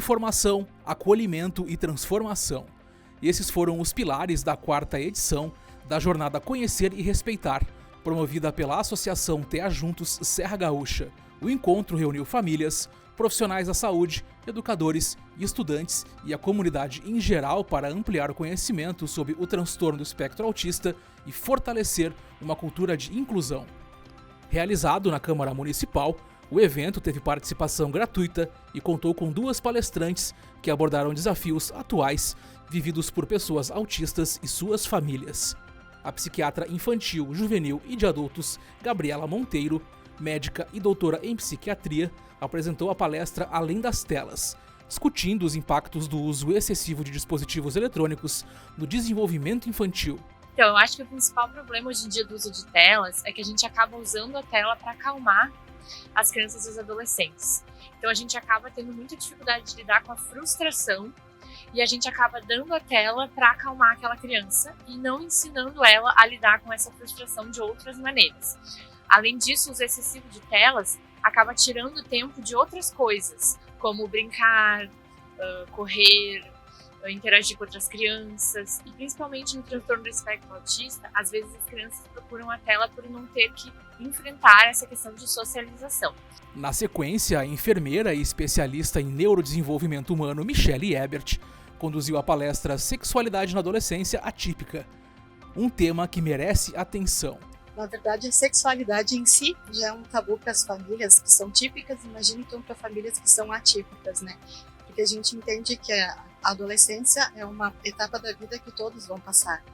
informação, acolhimento e transformação. Esses foram os pilares da 4ª edição da Jornada Conhecer e Respeitar, promovida pela Associação TEA Juntos Serra Gaúcha. O encontro reuniu famílias, profissionais da saúde, educadores e estudantes e a comunidade em geral para ampliar o conhecimento sobre o transtorno do espectro autista e fortalecer uma cultura de inclusão. Realizado na Câmara Municipal, o evento teve participação gratuita e contou com 2 palestrantes que abordaram desafios atuais vividos por pessoas autistas e suas famílias. A psiquiatra infantil, juvenil e de adultos, Gabriela Monteiro, médica e doutora em psiquiatria, apresentou a palestra Além das Telas, discutindo os impactos do uso excessivo de dispositivos eletrônicos no desenvolvimento infantil. Então, eu acho que o principal problema hoje em dia do uso de telas é que a gente acaba usando a tela para acalmar as crianças e os adolescentes. Então, a gente acaba tendo muita dificuldade de lidar com a frustração e a gente acaba dando a tela para acalmar aquela criança e não ensinando ela a lidar com essa frustração de outras maneiras. Além disso, o uso excessivo de telas acaba tirando tempo de outras coisas, como brincar, correr, interagir com outras crianças. E principalmente no transtorno do espectro autista, às vezes as crianças procuram a tela por não ter que enfrentar essa questão de socialização. Na sequência, a enfermeira e especialista em neurodesenvolvimento humano Michelle Ebert conduziu a palestra Sexualidade na Adolescência Atípica, um tema que merece atenção. Na verdade, a sexualidade em si já é um tabu para as famílias que são típicas, imagina então para famílias que são atípicas, né? Porque a gente entende que a adolescência é uma etapa da vida que todos vão passar.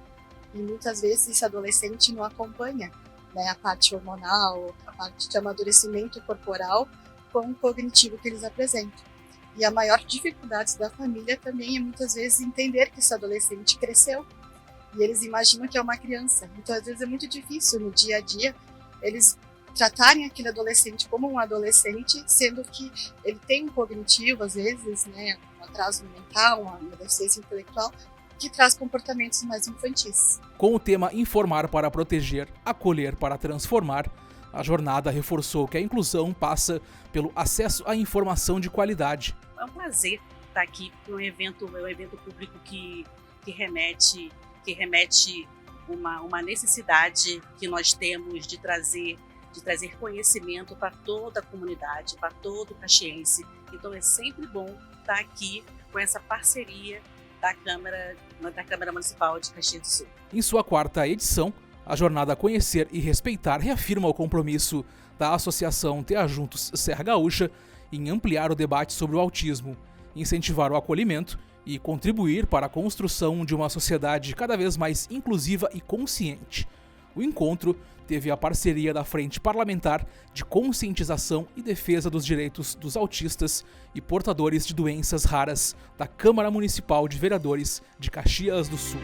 E muitas vezes esse adolescente não acompanha, né, a parte hormonal, a parte de amadurecimento corporal com o cognitivo que eles apresentam. E a maior dificuldade da família também é muitas vezes entender que esse adolescente cresceu. E eles imaginam que é uma criança. Então, às vezes, é muito difícil no dia a dia eles tratarem aquele adolescente como um adolescente, sendo que ele tem um cognitivo, às vezes, né, um atraso mental, uma deficiência intelectual, que traz comportamentos mais infantis. Com o tema Informar para Proteger, Acolher para Transformar, a jornada reforçou que a inclusão passa pelo acesso à informação de qualidade. É um prazer estar aqui para um evento público que remete uma necessidade que nós temos de trazer conhecimento para toda a comunidade, para todo o caxiense. Então é sempre bom estar aqui com essa parceria da Câmara Municipal de Caxias do Sul. Em sua 4ª edição, a Jornada Conhecer e Respeitar reafirma o compromisso da Associação TEA Juntos Serra Gaúcha em ampliar o debate sobre o autismo, incentivar o acolhimento e contribuir para a construção de uma sociedade cada vez mais inclusiva e consciente. O encontro teve a parceria da Frente Parlamentar de Conscientização e Defesa dos Direitos dos Autistas e Portadores de Doenças Raras da Câmara Municipal de Vereadores de Caxias do Sul.